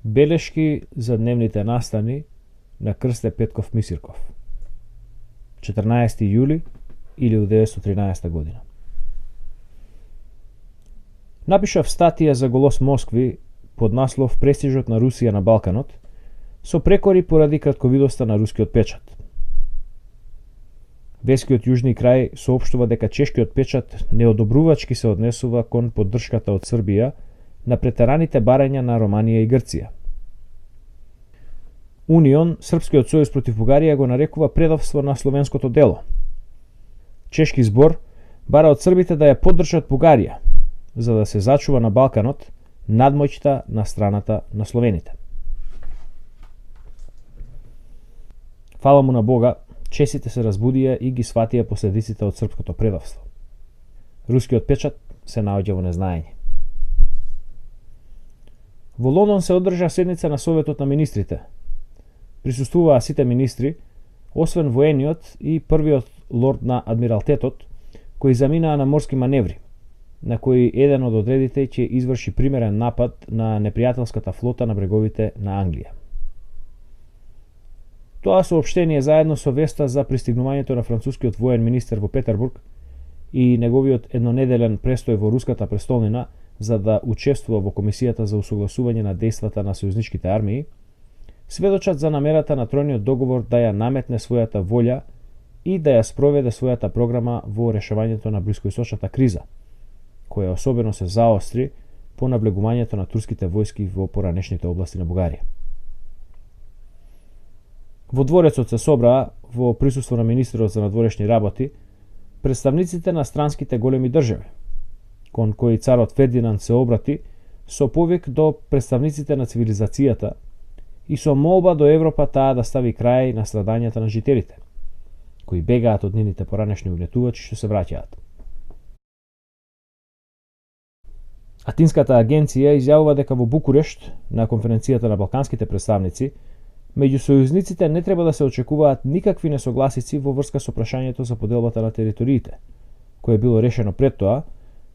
Белешки за дневните настани на Крсте Петков Мисирков. 14. јули 1913 година. Напишав статија за Голос Москви под наслов "Престижот на Русија на Балканот" со прекори поради кратковидоста на рускиот печат. Вескиот јужни крај соопштува дека чешкиот печат неодобрувачки се однесува кон поддршката од Србија на претераните барања на Романија и Грција. Унион, Српскиот сојуз против Бугарија, го нарекува предавство на словенското дело. Чешки збор бара од србите да ја поддржат Бугарија, за да се зачува на Балканот надмоќта на страната на словените. Фала му на Бога, чесите се разбудија и ги сватија последиците од српското предавство. Рускиот печат се наоѓа во незнаење. Во Лондон се одржа седница на Советот на министрите. Присуствуваа сите министри, освен воениот и првиот лорд на адмиралтетот, кои заминаа на морски маневри, на кои еден од одредите ќе изврши примерен напад на непријателската флота на бреговите на Англија. Тоа соопштение заедно со веста за пристигнувањето на францускиот воен министер во Петербург и неговиот еднонеделен престој во руската престолнина за да учествува во комисијата за усогласување на дејствата на сојузничките армии, сведочат за намерата на тројниот договор да ја наметне својата волја и да ја спроведе својата програма во решавањето на блискоисточната криза, која особено се заостри по навлегувањето на турските војски во поранешните области на Бугарија. Во дворецот се собраа, во присуство на министерот за надворешни работи, представниците на странските големи држави, кон кои царот Фердинанд се обрати со повик до представниците на цивилизацијата и со молба до Европа таа да стави крај на страдањата на жителите, кои бегаат од нивните поранешни угнетувачи што се враќаат. Атинската агенција изјавува дека во Букурешт, на конференцијата на балканските представници, меѓу сојузниците не треба да се очекуваат никакви несогласици во врска со прашањето за поделбата на териториите, кое било решено пред тоа,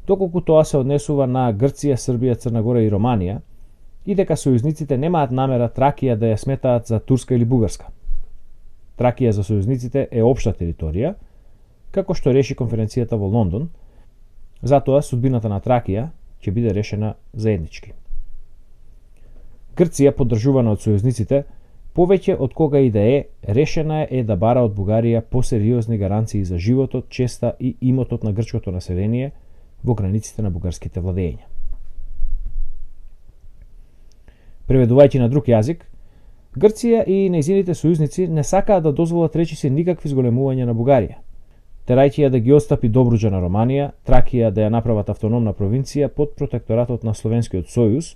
доколку тоа се однесува на Грција, Србија, Црна Гора и Романија, и дека сојузниците немаат намера Тракија да ја сметаат за турска или бугарска. Тракија за сојузниците е општа територија, како што реши конференцијата во Лондон, затоа судбината на Тракија ќе биде решена заеднички. Грција, поддржувана од сојузниците, повеќе од кога и да е, решена е да бара од Бугарија посериозни гаранции за животот, честа и имотот на грчкото население во границите на бугарските владења. Преведувајќи на друг јазик, Грција и нејзините сојузници не сакаат да дозволат речиси никакви зголемувања на Бугарија, терајќи ја да ги отстапи Добруџа на Романија, Тракија да ја направат автономна провинција под протекторатот на Словенскиот сојуз,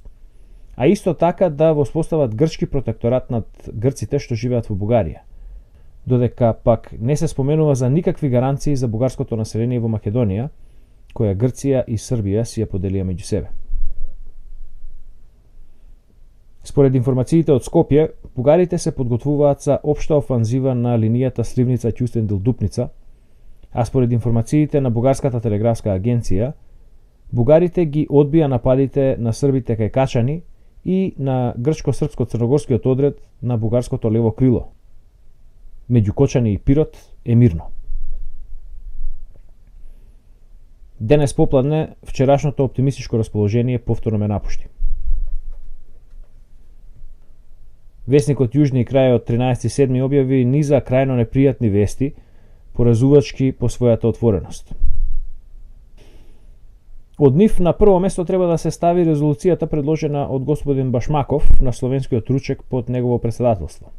а исто така да воспостават грчки протекторат над грците што живеат во Бугарија, додека пак не се споменува за никакви гаранции за бугарското население во Македонија, која Грција и Србија си ја поделија меѓу себе. Според информациите од Скопје, бугарите се подготвуваат за општа офанзива на линијата Сливница-Ќустендил-Дупница, а според информациите на Бугарската телеграфска агенција, бугарите ги одбија нападите на србите кај Качани и на грчко-српско-црногорскиот одред на бугарското лево крило. Меѓу Кочани и Пирот е мирно. Денес попладне, вчерашното оптимистичко расположение повторно ме напушти. Весникот Јужни крај од 13.7. објави низа крајно непријатни вести, поразувачки по својата отвореност. Од нив на прво место треба да се стави резолуцијата предложена од господин Башмаков на словенскиот ручек под негово председателство.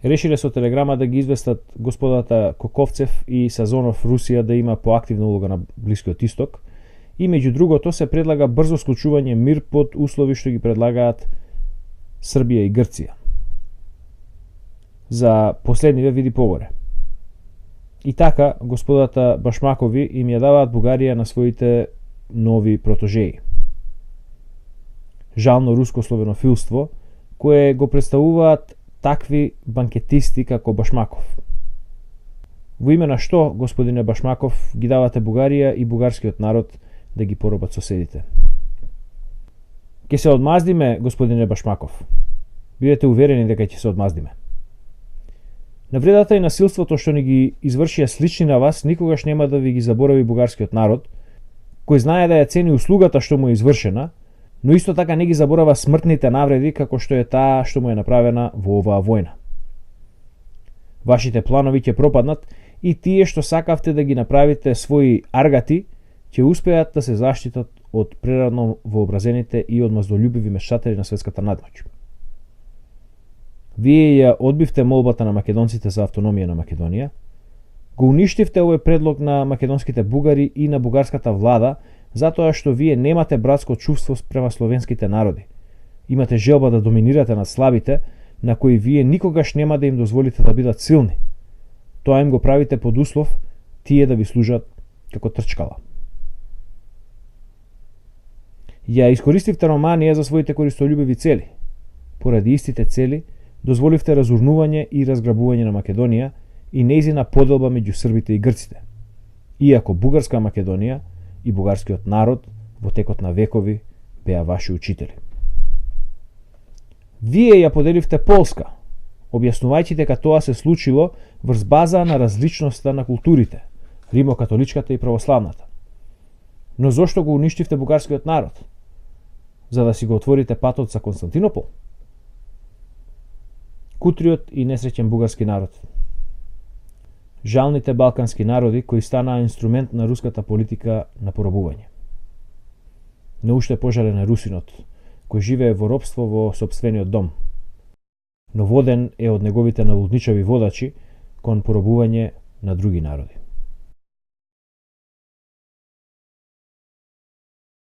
Решиле со телеграма да ги известат господата Коковцев и Сазонов Русија да има поактивна улога на Блискиот исток и меѓу другото се предлага брзо склучување мир под услови што ги предлагаат Србија и Грција. За последниве види погоре. И така, господата Башмакови им ја даваат Бугарија на своите нови протожеи. Жално руско словенофилство, кое го представуваат такви банкетисти како Башмаков. Во име на што, господине Башмаков, ги давате Бугарија и бугарскиот народ да ги поробат соседите? Ке се одмаздиме, господине Башмаков. Бидете уверени дека ќе се одмаздиме. Навредата и насилството што ни ги извршија слични на вас никогаш нема да ви ги заборави бугарскиот народ, кој знае да ја цени услугата што му е извршена, но исто така не ги заборава смртните навреди како што е таа што му е направена во оваа војна. Вашите планови ќе пропаднат и тие што сакавте да ги направите своји аргати ќе успеат да се заштитат од прерадно вообразените и одмаздолюбиви мешатели на светската надмоќ. Вие ја одбивте молбата на македонците за автономија на Македонија, го уништивте овој предлог на македонските бугари и на бугарската влада, затоа што вие немате братско чувство спрема словенските народи. Имате желба да доминирате над слабите, на кои вие никогаш нема да им дозволите да бидат силни. Тоа им го правите под услов тие да ви служат како трчкала. Ја искористивте Романија за своите користолюбиви цели. Поради истите цели, дозволивте разурнување и разграбување на Македонија и нејзина поделба меѓу србите и грците. Иако бугарска Македонија и бугарскиот народ во текот на векови беа ваши учители. Вие ја поделивте Полска, објаснувајќи дека тоа се случило врз база на различноста на културите, римокатоличката и православната. Но зошто го уништивте бугарскиот народ? За да си го отворите патот за Константинопол? Кутриот и несреќен бугарски народ. Жалните балкански народи кои станаа инструмент на руската политика на поробување. Но уште пожален е русинот, кој живее во робство во сопствениот дом, но воден е од неговите налудничави водачи кон поробување на други народи.